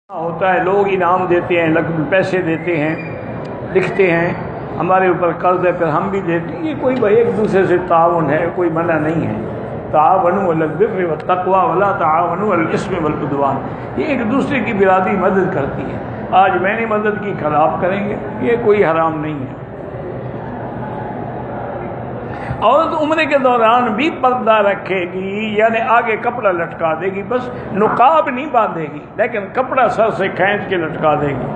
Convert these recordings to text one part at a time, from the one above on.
ہوتا ہے، لوگ انعام دیتے ہیں، پیسے دیتے ہیں، لکھتے ہیں ہمارے اوپر قرض ہے، پھر ہم بھی دیتے ہیں۔ یہ کوئی بھائی ایک دوسرے سے تعاون ہے، کوئی منع نہیں ہے۔ تعاونوا علی البر والتقوی ولا تعاونوا علی الاثم والعدوان، یہ ایک دوسرے کی برادری مدد کرتی ہے۔ آج میں نے مدد کی، کل آپ کریں گے، یہ کوئی حرام نہیں ہے۔ عورت عمرے کے دوران بھی پردہ رکھے گی، یعنی آگے کپڑا لٹکا دے گی، بس نقاب نہیں باندھے گی لیکن کپڑا سر سے کھینچ کے لٹکا دے گی۔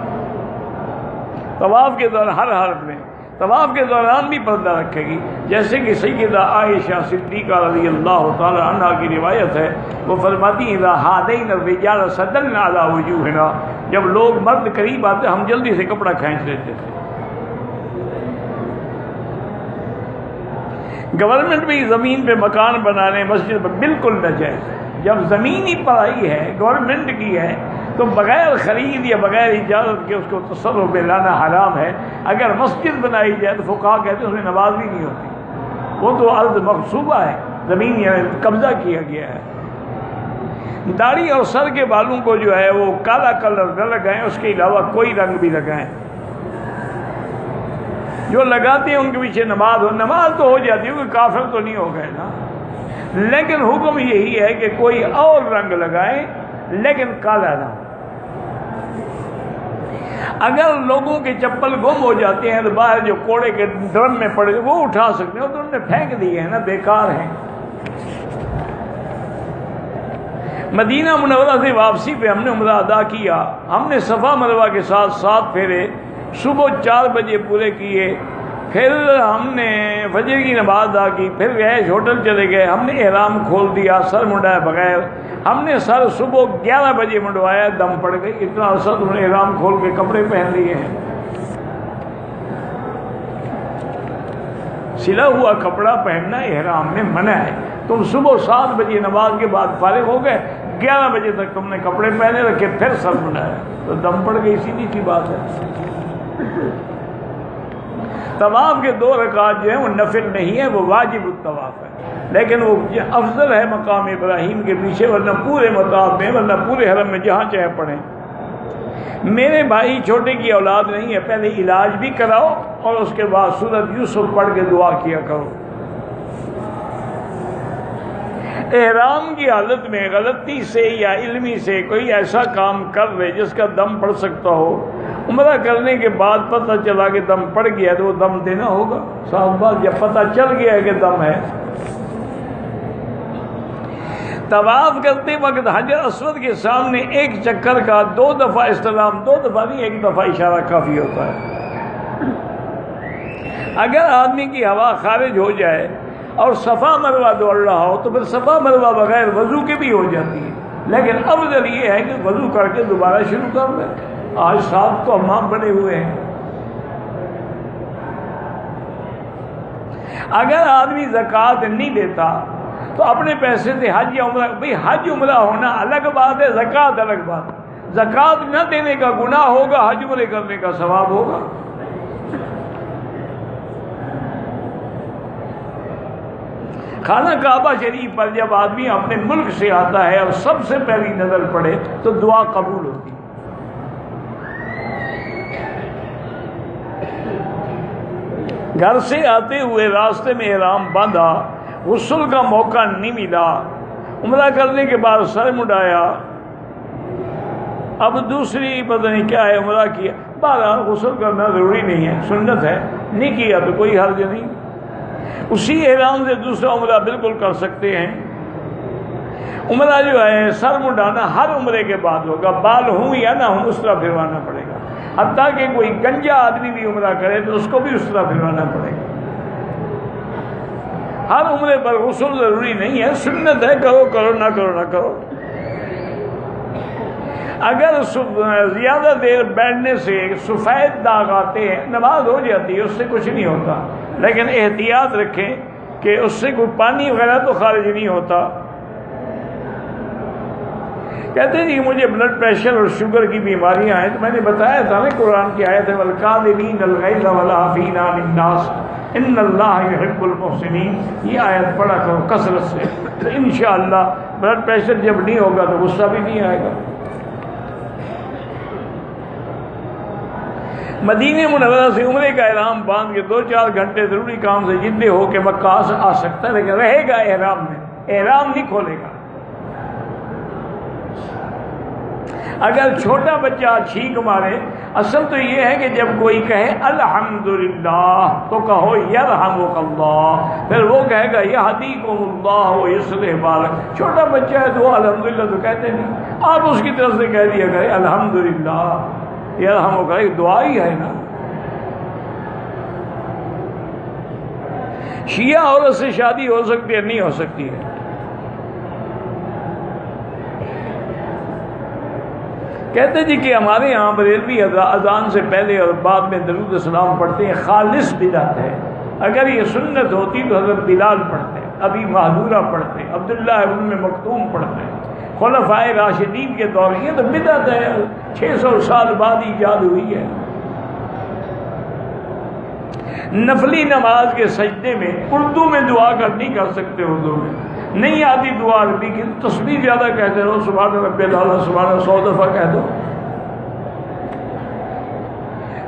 طواف کے دوران ہر حالت میں طواف کے دوران بھی پردہ رکھے گی، جیسے کہ سیدہ عائشہ صدیقہ رضی اللہ تعالی عنہا کی روایت ہے، وہ فرماتی ہیں اذا ہادین الرجال سدلنا علی وجوہنا، جب لوگ مرد قریب آتے ہم جلدی سے کپڑا کھینچ لیتے تھے۔ گورنمنٹ بھی زمین پہ مکان بنانے مسجد پر بالکل ناجائز ہے۔ جب زمینی پڑائی ہے، گورنمنٹ کی ہے، تو بغیر خرید یا بغیر اجازت کے اس کو تصرف میں لانا حرام ہے۔ اگر مسجد بنائی جائے تو فقہا کہتے ہیں اس میں نماز بھی نہیں ہوتی، وہ تو ارض مغصوبہ ہے، زمین یعنی قبضہ کیا گیا ہے۔ داڑھی اور سر کے بالوں کو جو ہے وہ کالا کلر نہ لگائیں، اس کے علاوہ کوئی رنگ بھی لگائیں۔ جو لگاتے ہیں ان کے پیچھے نماز تو ہو جاتی ہے، کیونکہ کافر تو نہیں ہو گئے نا، لیکن حکم یہی ہے کہ کوئی اور رنگ لگائیں لیکن کالا نہ ہو۔ اگر لوگوں کے چپل گم ہو جاتے ہیں تو باہر جو کوڑے کے ڈرم میں پڑے وہ اٹھا سکتے ہیں، تو انہوں نے پھینک دیے ہیں نا، بیکار ہیں۔ مدینہ منورہ سے واپسی پہ ہم نے عمرہ ادا کیا، ہم نے صفا مروہ کے ساتھ 7 پھیرے صبح 4 بجے پورے کیے، پھر ہم نے فجر کی نماز ادا کی، پھر گئے ہوٹل چلے گئے، ہم نے احرام کھول دیا سر منڈائے بغیر، ہم نے سر صبح 11 بجے منڈوایا، دم پڑ گئی، اتنا عرصہ تم نے احرام کھول کے کپڑے پہن لیے ہیں۔ سلا ہوا کپڑا پہننا احرام میں منع ہے۔ تم صبح 7 بجے نماز کے بعد فارغ ہو گئے، 11 بجے تک تم نے کپڑے پہنے رکھے، پھر سر منڈایا تو دم پڑ گئی، سیدھی سی بات ہے۔ طواف کے 2 رکعات جو ہیں وہ نفل نہیں ہے، وہ واجب الطواف ہے، لیکن وہ افضل ہے مقام ابراہیم کے پیچھے، ورنہ پورے مطاف میں، ورنہ پورے حرم میں جہاں چاہے پڑھیں۔ میرے بھائی چھوٹے کی اولاد نہیں ہے، پہلے علاج بھی کراؤ اور اس کے بعد سورۃ یوسف پڑھ کے دعا کیا کرو۔ احرام کی حالت میں غلطی سے یا علمی سے کوئی ایسا کام کر لے جس کا دم پڑ سکتا ہو، عمرہ کرنے کے بعد پتہ چلا کہ دم پڑ گیا تو وہ دم دینا ہوگا۔ صاحب بات، جب پتہ چل گیا کہ دم ہے۔ طواف کرتے وقت حجر اسود کے سامنے ایک چکر کا 2 دفعہ استلام، 2 دفعہ نہیں 1 دفعہ اشارہ کافی ہوتا ہے۔ اگر آدمی کی ہوا خارج ہو جائے اور صفا مروہ دوڑ رہا ہو تو پھر صفا مروہ بغیر وضو کے بھی ہو جاتی ہے، لیکن افضل یہ ہے کہ وضو کر کے دوبارہ شروع کر لیں۔ آج 7 تو حمام بنے ہوئے ہیں۔ اگر آدمی زکوٰۃ نہیں دیتا تو اپنے پیسے سے حج یا عمرہ، بھئی حج عمرہ ہونا الگ بات ہے، زکوٰۃ الگ بات ہے۔ زکوٰۃ نہ دینے کا گناہ ہوگا، حج عمرے کرنے کا ثواب ہوگا۔ خانہ کعبہ شریف پر جب آدمی اپنے ملک سے آتا ہے اور سب سے پہلی نظر پڑے تو دعا قبول ہوتی ہے۔ گھر سے آتے ہوئے راستے میں احرام باندھا، غسل کا موقع نہیں ملا، عمرہ کرنے کے بعد سر مڈایا، اب دوسری پتہ نہیں کیا ہے، عمرہ کیا، بہرحال غسل کرنا ضروری نہیں ہے، سنت ہے، نہیں کیا تو کوئی حرج نہیں، اسی احرام سے دوسرا عمرہ بالکل کر سکتے ہیں۔ عمرہ جو ہے سر مڈانا ہر عمرے کے بعد ہوگا، بال ہوں یا نہ ہوں اس طرح پھروانا پڑے گا، حتیٰ کہ کوئی گنجا آدمی بھی عمرہ کرے تو اس کو بھی اس طرح پھروانا پڑے گا۔ ہر عمرے پر غسل ضروری نہیں ہے، سنت ہے، کرو کرو نہ کرو نہ کرو۔ اگر زیادہ دیر بیٹھنے سے سفید داغ آتے ہیں، نماز ہو جاتی ہے، اس سے کچھ نہیں ہوتا، لیکن احتیاط رکھیں کہ اس سے کوئی پانی وغیرہ تو خارج نہیں ہوتا۔ کہتے ہیں کہ مجھے بلڈ پریشر اور شوگر کی بیماریاں ہیں، تو میں نے بتایا تھا نا قرآن کی آیت ہے وَالْكَاظِمِينَ الْغَيْظَ وَالْعَافِينَ عَنِ النَّاسِ إِنَّ اللَّهَ يُحِبُّ الْمُحْسِنِينَ، یہ آیت پڑھا کرو کثرت سے، تو انشاءاللہ بلڈ پریشر جب نہیں ہوگا تو غصہ بھی نہیں آئے گا۔ مدینہ منورہ سے عمرے کا احرام باندھ کے 2-4 گھنٹے ضروری کام سے جتنے ہو کے مکہ آ سکتا ہے، لیکن رہے گا احرام میں، احرام نہیں کھولے گا۔ اگر چھوٹا بچہ چھینک مارے، اصل تو یہ ہے کہ جب کوئی کہے الحمدللہ تو کہو یرحمک اللہ، پھر وہ کہے گا یہدیکم اللہ ویصلح بالک۔ چھوٹا بچہ ہے تو وہ الحمدللہ تو کہتے نہیں، آپ اس کی طرف سے کہہ دیا کرے الحمدللہ یرحمک، ایک دعا ہی ہے نا۔ شیعہ عورت سے شادی ہو سکتی ہے؟ نہیں ہو سکتی ہے۔ کہتے جی کہ ہمارے یہاں بریلوی اذان سے پہلے اور بعد میں درود السلام پڑھتے ہیں، خالص بدعت ہے۔ اگر یہ سنت ہوتی تو حضرت بلال پڑھتے، ابی محذورہ پڑھتے، عبداللہ ابن مکتوم پڑھتے، خلفائے راشدین کے دور یہ تو بدعت ہے، 600 سال بعد ایجاد ہوئی ہے۔ نفلی نماز کے سجدے میں اردو میں دعا نہیں کر سکتے، اردو میں نہیں آتی دعا عربی کی، تسبیح زیادہ کہتے رہو، سبحان ربی الاعلیٰ سبحان، 100 دفعہ کہہ دو۔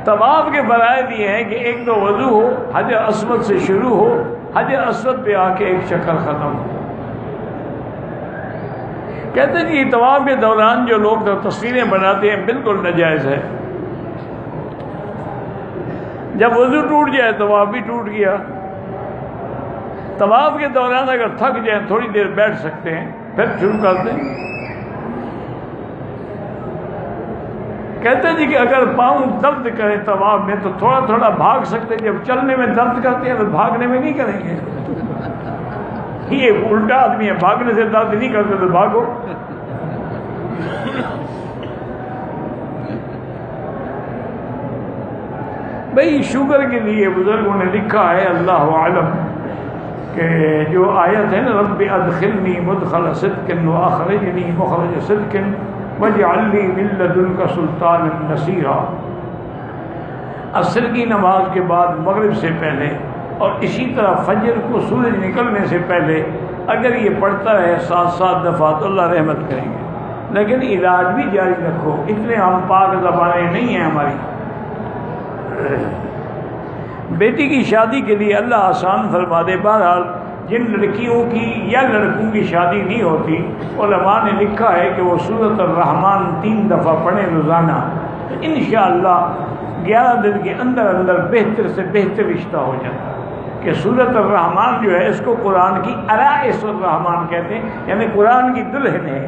طواف کے فرائض یہ ہیں کہ ایک تو وضو ہو، حجر اسود سے شروع ہو، حجر اسود پہ آ کے ایک چکر ختم ہو۔ کہتے ہیں کہ طواف کے دوران جو لوگ تصویریں بناتے ہیں بالکل ناجائز ہے۔ جب وضو ٹوٹ جائے طواف بھی ٹوٹ گیا۔ طواف کے دوران اگر تھک جائیں تھوڑی دیر بیٹھ سکتے ہیں، پھر شروع کر دیں۔ کہتے ہیں جی کہ اگر پاؤں درد کرے طواف میں تو تھوڑا تھوڑا بھاگ سکتے، جب چلنے میں درد کرتے ہیں تو بھاگنے میں نہیں کریں گے۔ یہ الٹا آدمی ہے، بھاگنے سے درد نہیں کرتے تو بھاگو۔ بھئی شوگر کے لیے بزرگوں نے لکھا ہے، اللہ عالم، کہ جو آیت ہے نا رب ادخلنی مدخل صدق واخرجنی مخرج صدق واجعل لی من لدنک سلطانا نصیرا، عصر کی نماز کے بعد مغرب سے پہلے اور اسی طرح فجر کو سورج نکلنے سے پہلے اگر یہ پڑھتا رہے 7 دفعہ تو اللہ رحمت کریں گے۔ لیکن علاج بھی جاری رکھو، اتنے ہم پاک زبانیں نہیں ہیں ہماری۔ بیٹی کی شادی کے لیے اللہ آسان فرما دے۔ بہرحال جن لڑکیوں کی یا لڑکوں کی شادی نہیں ہوتی، علماء نے لکھا ہے کہ وہ سورۃ الرحمن 3 دفعہ پڑھیں روزانہ، تو انشاءاللہ 11 دن کے اندر اندر بہتر سے بہتر رشتہ ہو جاتا ہے۔ کہ سورۃ الرحمن جو ہے اس کو قرآن کی عرائس الرحمن کہتے ہیں، یعنی قرآن کی دلہن ہے۔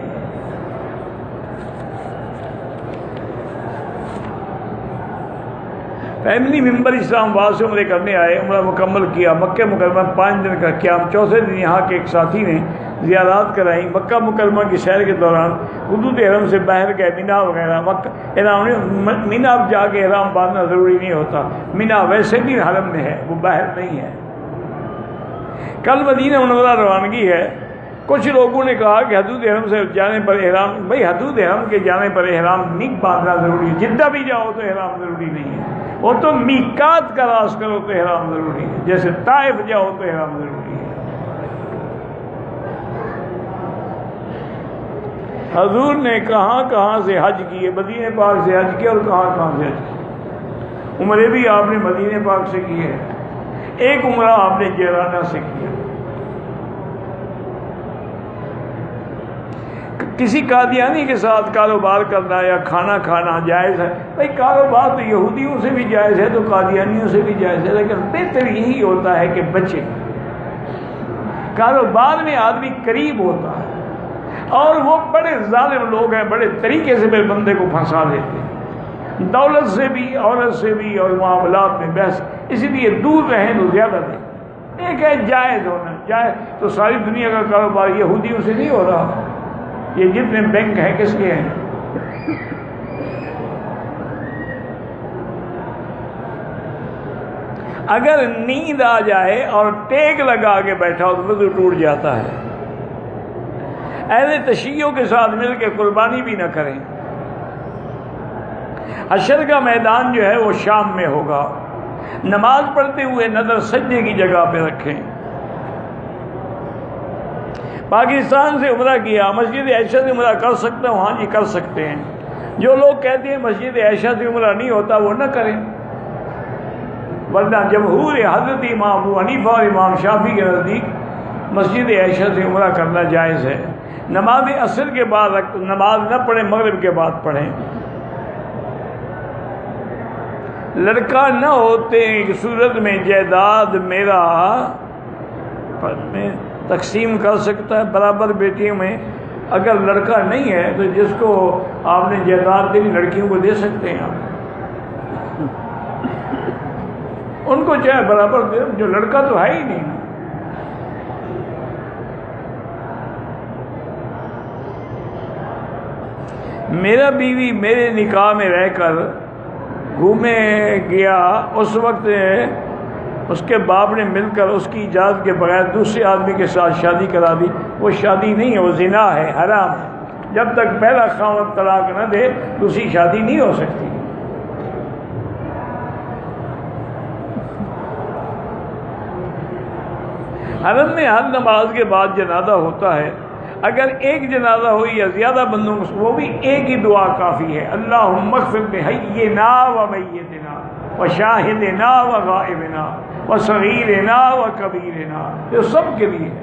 فیملی ممبر اسلام آباد سے عمرے کرنے آئے، عمرہ مکمل کیا، مکہ مکرمہ 5 دن کا قیام، 4تھے دن یہاں کے ایک ساتھی نے زیارات کرائیں۔ مکہ مکرمہ کی سیر کے دوران حدود حرم سے باہر گئے، مینا وغیرہ، مینا اب جا کے احرام باندھنا ضروری نہیں ہوتا، مینا ویسے بھی حرم میں ہے، وہ باہر نہیں ہے۔ کل مدینہ منورہ روانگی ہے۔ کچھ لوگوں نے کہا کہ حدود حرم سے جانے پر احرام، بھائی حدود حرم کے جانے پر احرام نہیں باندھنا ضروری ہے، جدہ بھی جاؤ تو احرام ضروری نہیں ہے، وہ تو میقات کا راس کرو تو احرام ضروری ہے، جیسے طائف جاؤ تو احرام ضروری ہے۔ حضور نے کہاں کہاں سے حج کیے، مدینہ پاک سے حج کیا اور کہاں کہاں سے حج کیا۔ عمرے بھی آپ نے مدینہ پاک سے کیے ہیں، ایک عمرہ آپ نے جیرانہ سے کیا۔ کسی قادیانی کے ساتھ کاروبار کرنا یا کھانا کھانا جائز ہے؟ بھائی کاروبار تو یہودیوں سے بھی جائز ہے تو قادیانیوں سے بھی جائز ہے، لیکن بہتر یہی ہوتا ہے کہ بچے۔ کاروبار میں آدمی قریب ہوتا ہے، اور وہ بڑے ظالم لوگ ہیں، بڑے طریقے سے میرے بندے کو پھنسا دیتے ہیں، دولت سے بھی، عورت سے بھی، اور معاملات میں بحث۔ اسی لیے دور رہیں تو زیادہ دیں۔ ایک ہے جائز ہونا، جائز تو ساری دنیا کا کاروبار یہودیوں سے نہیں ہو رہا، یہ جتنے بینک ہیں کس کے ہیں؟ اگر نیند آ جائے اور ٹیک لگا کے بیٹھا ہو تو وضو ٹوٹ جاتا ہے۔ اہل تشیعوں کے ساتھ مل کے قربانی بھی نہ کریں۔ حشر کا میدان جو ہے وہ شام میں ہوگا۔ نماز پڑھتے ہوئے نظر سجدے کی جگہ پہ رکھیں۔ پاکستان سے عمرہ کیا، مسجد عائشہ سے عمرہ کر سکتا ہوں؟ ہاں جی کر سکتے ہیں۔ جو لوگ کہتے ہیں مسجد عائشہ سے عمرہ نہیں ہوتا وہ نہ کریں۔ ورنہ جمہور حضرت امام ابو حنیفہ اور امام شافعی کے نزدیک مسجد عائشہ سے عمرہ کرنا جائز ہے. نماز عصر کے بعد نماز نہ پڑھیں، مغرب کے بعد پڑھیں. لڑکا نہ ہوتے کی صورت میں جائیداد میرا میں تقسیم کر سکتا ہے برابر بیٹیوں میں. اگر لڑکا نہیں ہے تو جس کو آپ نے جائیداد دینی لڑکیوں کو دے سکتے ہیں آپ ان کو چاہے برابر دے، جو لڑکا تو ہے ہی نہیں. میرا بیوی میرے نکاح میں رہ کر گھومے گیا، اس وقت اس کے باپ نے مل کر اس کی اجازت کے بغیر دوسرے آدمی کے ساتھ شادی کرا دی. وہ شادی نہیں ہے، وہ زنا ہے، حرام ہے. جب تک پہلا خاوند طلاق نہ دے دوسری شادی نہیں ہو سکتی. حرم میں ہر نماز کے بعد جنازہ ہوتا ہے. اگر ایک جنازہ ہو یا زیادہ بندوں کو، وہ بھی ایک ہی دعا کافی ہے. اللہم اغفر لحینا و میتنا و شاہدنا و غائبنا و صغیرنا و کبیرنا. یہ سب کے لیے ہے.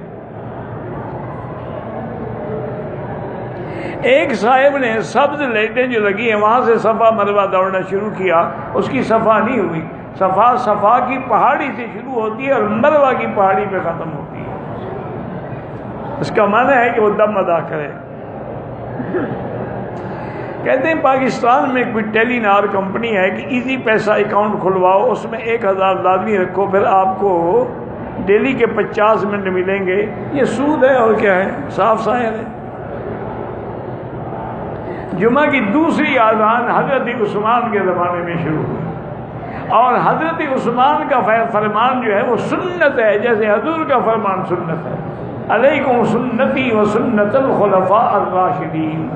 ایک صاحب نے سبز لائٹیں جو لگی ہیں وہاں سے صفا مروہ دوڑنا شروع کیا، اس کی صفا نہیں ہوئی. صفا کی پہاڑی سے شروع ہوتی ہے اور مروہ کی پہاڑی پہ ختم ہوتی ہے. اس کا معنی ہے کہ وہ دم ادا کرے. کہتے ہیں پاکستان میں کوئی ٹیلی نار کمپنی ہے کہ ایزی پیسہ اکاؤنٹ کھلواؤ، اس میں 1000 لازمی رکھو، پھر آپ کو ڈیلی کے 50 منٹ ملیں گے. یہ سود ہے اور کیا ہے، صاف ظاہر ہے. جمعہ کی دوسری اذان حضرت عثمان کے زمانے میں شروع ہوئی اور حضرت عثمان کا فرمان جو ہے وہ سنت ہے، جیسے حضور کا فرمان سنت ہے. علیکم سنتی و سنت الخلفاء الراشدین.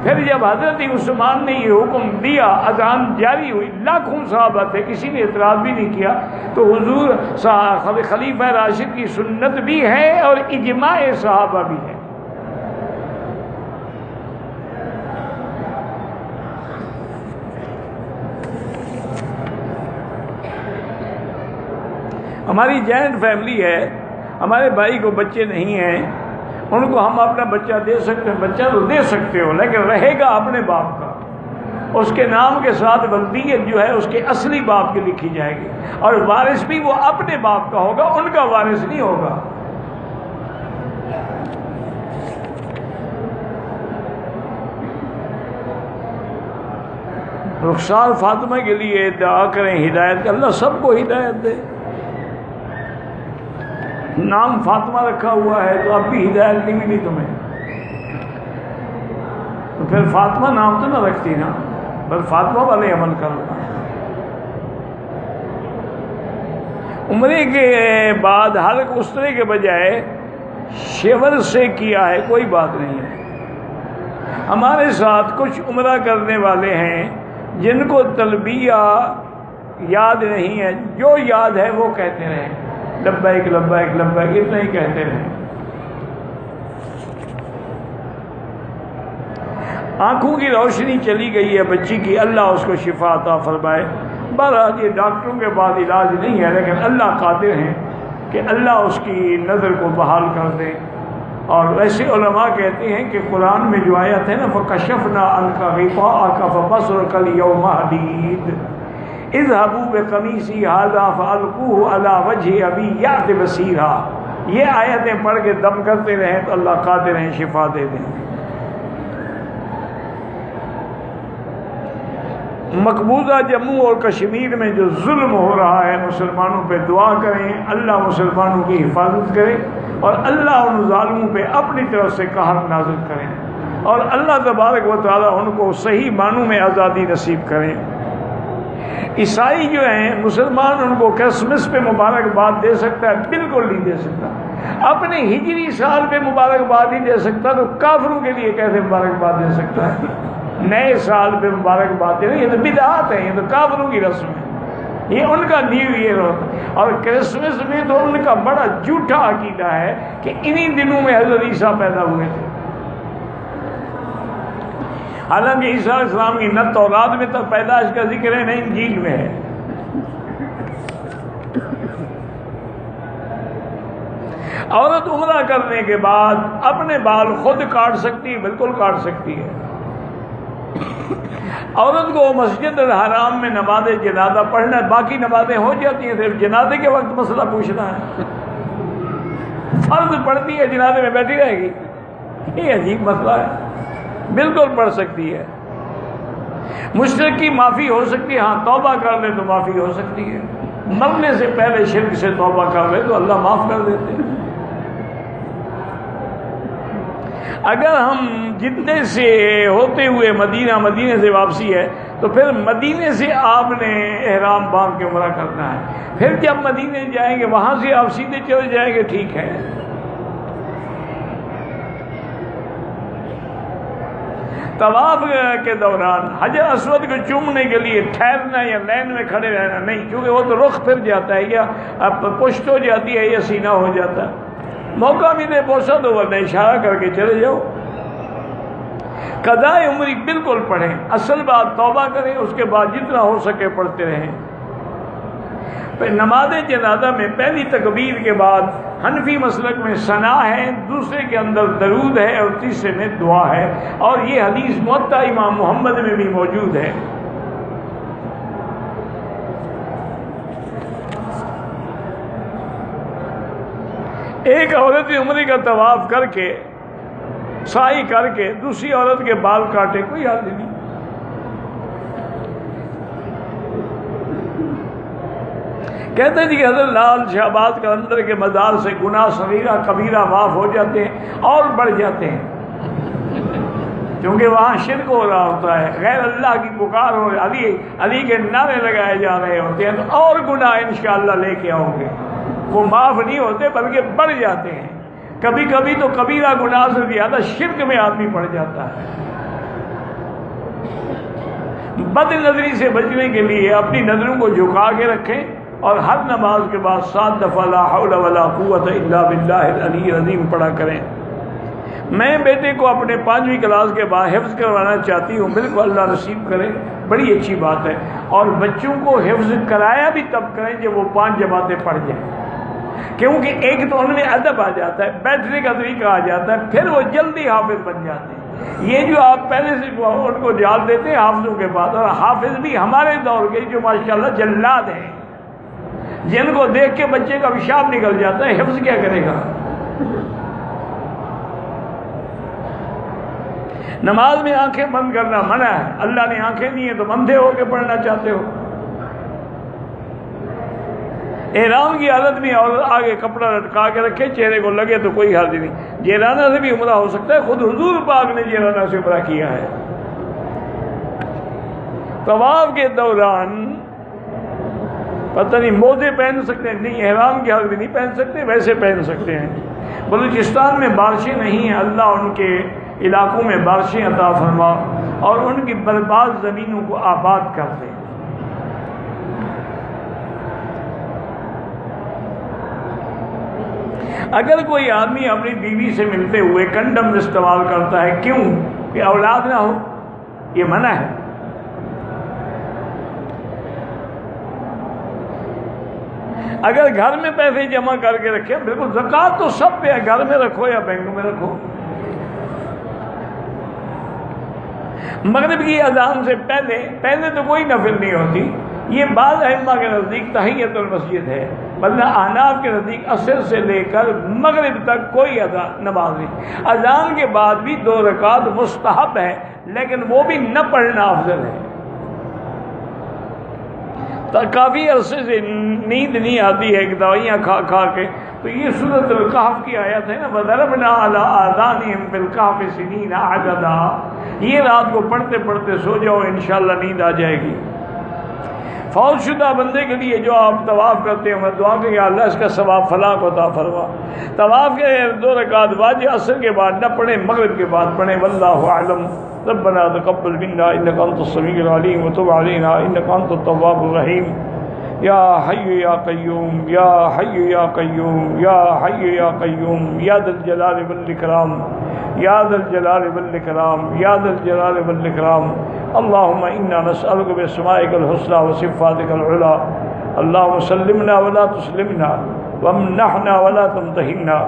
پھر جب حضرت عثمان نے یہ حکم دیا، اذان جاری ہوئی، لاکھوں صحابہ تھے، کسی نے اعتراض بھی نہیں کیا. تو حضور خلیفہ راشد کی سنت بھی ہے اور اجماع صحابہ بھی ہے. ہماری جوائنٹ فیملی ہے، ہمارے بھائی کو بچے نہیں ہیں، ان کو ہم اپنا بچہ دے سکتے ہیں. بچہ تو دے سکتے ہو لیکن رہے گا اپنے باپ کا. اس کے نام کے ساتھ ولدیت جو ہے اس کے اصلی باپ کی لکھی جائے گی اور وارث بھی وہ اپنے باپ کا ہوگا، ان کا وارث نہیں ہوگا. رخسار فاطمہ کے لیے دعا کریں ہدایت، اللہ سب کو ہدایت دے. نام فاطمہ رکھا ہوا ہے تو اب بھی ہدایت نہیں ملی تمہیں، تو پھر فاطمہ نام تو نہ رکھتی نا، بس فاطمہ والے عمل کرو. عمرے کے بعد حلق اسرے کے بجائے شیور سے کیا ہے، کوئی بات نہیں ہے. ہمارے ساتھ کچھ عمرہ کرنے والے ہیں جن کو تلبیہ یاد نہیں ہے، جو یاد ہے وہ کہتے رہیں، لبیک لبیک لبیک، اتنا ہی کہتے رہیں. آنکھوں کی روشنی چلی گئی ہے بچی کی، اللہ اس کو شفا عطا فرمائے. بہرحال یہ ڈاکٹروں کے بعد علاج نہیں ہے، لیکن اللہ قادر ہیں کہ اللہ اس کی نظر کو بحال کر دے. اور ویسے علماء کہتے ہیں کہ قرآن میں جو آیت ہے نا فَكَشَفْنَا عَنْكَ غِطَاءَكَ فَبَصَرُكَ الْيَوْمَ حَدِيدٌ اذهبوا بقمیصی هذا فألقوه على وجه ابی یأت بصیرا. یہ آیتیں پڑھ کے دم کرتے رہیں تو اللہ قادر ہیں شفا دے دیں. مقبوضہ جموں اور کشمیر میں جو ظلم ہو رہا ہے مسلمانوں پہ دعا کریں، اللہ مسلمانوں کی حفاظت کرے اور اللہ ان ظالموں پہ اپنی طرف سے قہر نازل کریں اور اللہ تبارک و تعالی ان کو صحیح معنوں میں آزادی نصیب کریں. عیسائی جو ہیں مسلمان ان کو کرسمس پہ مبارکباد دے سکتا ہے؟ بالکل نہیں دے سکتا. اپنے ہجری سال پہ مبارکباد نہیں دے سکتا تو کافروں کے لیے کیسے مبارکباد دے سکتا ہے؟ نئے سال پہ مبارکباد دینا یہ تو بدعات ہے، یہ تو کافروں کی رسم ہے، یہ ان کا نیو ایئر ہوتا ہے. اور کرسمس میں تو ان کا بڑا جھوٹا عقیدہ ہے کہ انہی دنوں میں حضرت عیسیٰ پیدا ہوئے تھے. حالانکہ عیسیٰ علیہ السلام کی نہ تورات میں تک پیدائش کا ذکر ہے نہ انجیل میں ہے. عورت عمرہ کرنے کے بعد اپنے بال خود کاٹ سکتی ہے، بالکل کاٹ سکتی ہے۔ عورت کو مسجد الحرام میں نماز جنازہ پڑھنا ہے، باقی نمازیں ہو جاتی ہیں، صرف جنازے کے وقت مسئلہ پوچھنا ہے۔ فرض پڑھتی ہے، جنازے میں بیٹھی رہے گی، یہ عجیب مسئلہ ہے۔ بالکل پڑھ سکتی ہے۔ مشرک کی معافی ہو سکتی ہے، ہاں توبہ کر لے تو معافی ہو سکتی ہے۔ مرنے سے پہلے شرک سے توبہ کر لے تو اللہ معاف کر دیتے ہیں۔ اگر ہم جتنے سے ہوتے ہوئے مدینے سے واپسی ہے تو پھر مدینے سے آپ نے احرام باندھ کے عمرہ کرنا ہے، پھر جب مدینے جائیں گے وہاں سے آپ سیدھے چلے جائیں گے، ٹھیک ہے۔ طواف کے دوران حجر اسود کو چومنے کے لیے ٹھہرنا یا لائن میں کھڑے رہنا نہیں، کیونکہ وہ تو رخ پھر جاتا ہے، یا پشت ہو جاتی ہے یا سینہ ہو جاتا ہے۔ موقع ملے پوچھا تو ورنہ اشارہ کر کے چلے جاؤ۔ قضاء عمری بالکل پڑھیں، اصل بات توبہ کریں، اس کے بعد جتنا ہو سکے پڑھتے رہیں۔ پھر نماز جنازہ میں پہلی تکبیر کے بعد حنفی مسلک میں ثنا ہے، دوسرے کے اندر درود ہے اور تیسرے میں دعا ہے، اور یہ حدیث موطا امام محمد میں بھی موجود ہے۔ ایک عورت عمرے کا طواف کر کے سعی کر کے دوسری عورت کے بال کاٹے، کوئی حل نہیں۔ کہتے ہیں کہ حضرت لال شہباز قلندر کے مزار سے گناہ صغیرہ کبیرہ معاف ہو جاتے ہیں اور بڑھ جاتے ہیں، کیونکہ وہاں شرک ہو رہا ہوتا ہے، غیر اللہ کی پکار ہو رہی، علی کے نعرے لگائے جا رہے ہوتے ہیں، تو اور گناہ انشاءاللہ لے کے آؤ گے، وہ معاف نہیں ہوتے بلکہ بڑھ جاتے ہیں۔ کبھی کبھی تو کبیرہ گناہ سے زیادہ شرک میں آدمی پڑ جاتا ہے۔ بد نظری سے بچنے کے لیے اپنی نظروں کو جھکا کے رکھیں، اور ہر نماز کے بعد 7 دفعہ لا حول ولا قوت الا باللہ العلی العظیم پڑھا کریں۔ میں بیٹے کو اپنے 5ویں کلاس کے بعد حفظ کروانا چاہتی ہوں، بالکل اللہ نصیب کرے، بڑی اچھی بات ہے، اور بچوں کو حفظ کرایا بھی تب کریں جب وہ 5 جماعتیں پڑھ جائیں، کیونکہ ایک تو ان میں ادب آ جاتا ہے، بیٹھنے کا طریقہ آ جاتا ہے، پھر وہ جلدی حافظ بن جاتے ہیں۔ یہ جو آپ پہلے سے ان کو ڈال دیتے ہیں حافظوں کے بعد، اور حافظ بھی ہمارے دور کے جو ماشاءاللہ جلاد ہیں، جن کو دیکھ کے بچے کا پیشاب نکل جاتا ہے، حفظ کیا کرے گا؟ نماز میں آنکھیں بند کرنا منع ہے، اللہ نے آنکھیں دی ہیں تو اندھے ہو کے پڑھنا چاہتے ہو۔ احرام کی حالت میں اور آگے کپڑا لٹکا کے رکھے، چہرے کو لگے تو کوئی حرج نہیں۔ جیرانہ سے بھی عمرہ ہو سکتا ہے، خود حضور پاک نے جیرانہ سے عمرہ کیا ہے۔ طواف کے دوران پتہ نہیں موزے پہن سکتے ہیں، نہیں، احرام کی حالت میں نہیں پہن سکتے، ویسے پہن سکتے ہیں۔ بلوچستان میں بارشیں نہیں ہیں، اللہ ان کے علاقوں میں بارشیں عطا فرما اور ان کی برباد زمینوں کو آباد کر دے۔ اگر کوئی آدمی اپنی بیوی سے ملتے ہوئے کنڈم استعمال کرتا ہے، کیوں؟ کہ اولاد نہ ہو، یہ منع ہے۔ اگر گھر میں پیسے جمع کر کے رکھے، بالکل زکوٰۃ تو سب پہ ہے، گھر میں رکھو یا بینک میں رکھو۔ مغرب کی اذان سے پہلے تو کوئی نفل نہیں ہوتی، یہ بعض ائمہ کے نزدیک تحیۃ المسجد ہے، ورنہ احناف کے نزدیک عصر سے لے کر مغرب تک کوئی نماز نہیں۔ اذان کے بعد بھی 2 رکعت مستحب ہے، لیکن وہ بھی نہ پڑھنا افضل ہے۔ کافی عرصے سے نیند نہیں آتی ہے، دوائیاں کھا کھا کے، تو یہ سورۃ الکہف کی آیت ہے نا، وَضَرَبْنَا عَلَىٰ آذَانِهِمْ فِي الْكَهْفِ سِنِينَ عَدَدًا، یہ رات کو پڑھتے پڑھتے سو جاؤ، انشاءاللہ نیند آ جائے گی۔ فوت شدہ بندے کے لیے جو آپ طواف کرتے ہیں، میں دعا کہ یا اللہ اس کا ثواب فلاں کو عطا فرما۔ طواف کے 2 رکعت واجب عصر کے بعد نہ پڑھیں، مغرب کے بعد پڑھیں، واللہ اعلم۔ ربنا تقبل منا انك انت السميع العليم وتب علينا انك انت التواب الرحيم یا حی یا قیوم یا حی یا قیوم یا حی یا قیوم یا ذا الجلال والاکرام یا ذا الجلال والاکرام یا ذا الجلال والاکرام۔ اللهم انا نسألك باسمائك الحسنى وصفاتك العلى، اللهم سلمنا ولا تسلمنا، وامنحنا ولا تمتحنا،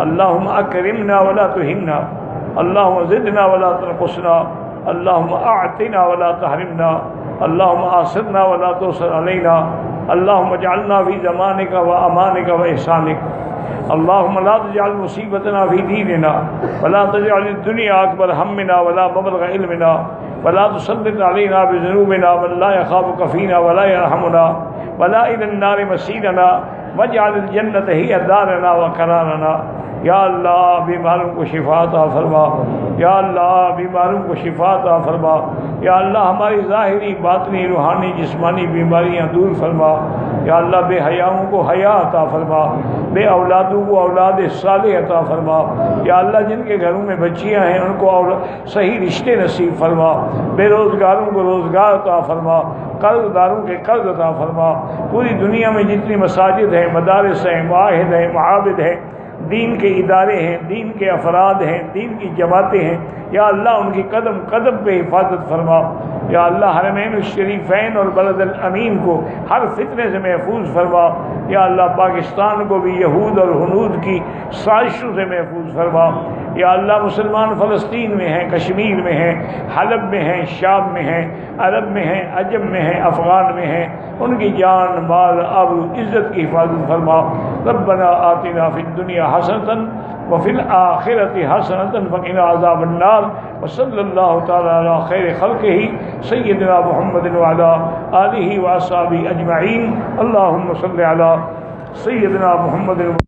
اللهم اکرمنا ولا تہنا، اللهم زدنا ولا تنقصنا، اللهم اعطنا ولا تحرمنا، اللهم آثرنا ولا تؤثر علينا، اللهم اجعلنا في زمانك وامانك واحسانك، اللهم لا تجعل مصیبتنا في دیننا ولا تجعل الدنيا اکبر همنا ولا مبلغ علمنا ولا تسلط علينا بذنوبنا من لا يخافك فينا ولا يرحمنا ولا إلى النار مسيرنا واجعل الجنة هي دارنا وقرارنا۔ یا اللہ بیماروں کو شفا عطا فرما، یا اللہ بیماروں کو شفا عطا فرما، یا اللہ ہماری ظاہری باطنی روحانی جسمانی بیماریاں دور فرما، یا اللہ بے حیاؤں کو حیا عطا فرما، بے اولادوں کو اولاد صالح عطا فرما، یا اللہ جن کے گھروں میں بچیاں ہیں ان کو صحیح رشتے نصیب فرما، بے روزگاروں کو روزگار عطا فرما، قرض داروں کے قرض عطا فرما۔ پوری دنیا میں جتنی مساجد ہیں، مدارس ہیں، معاہد ہیں، معابد ہیں، دین کے ادارے ہیں، دین کے افراد ہیں، دین کی جماعتیں ہیں، یا اللہ ان کی قدم قدم پہ حفاظت فرما، یا اللہ حرمین الشریفین اور بلد الامین کو ہر فتنے سے محفوظ فرما، یا اللہ پاکستان کو بھی یہود اور ہنود کی سازشوں سے محفوظ فرما، یا اللہ مسلمان فلسطین میں ہیں، کشمیر میں ہیں، حلب میں ہیں، شام میں ہیں، عرب میں ہیں، عجم میں ہیں، افغان میں ہیں، ان کی جان مال آبرو عزت کی حفاظت فرما۔ ربنا آتنا فی الدنیا حسنۃ وفی الآخرۃ حسنۃ وقنا عذاب النار، وصلی اللہ تعالی علی خیر خلقہ سیدنا محمد وعلی آلہ واصحابہ اجمعین۔ اللہم صل علی سیدنا محمد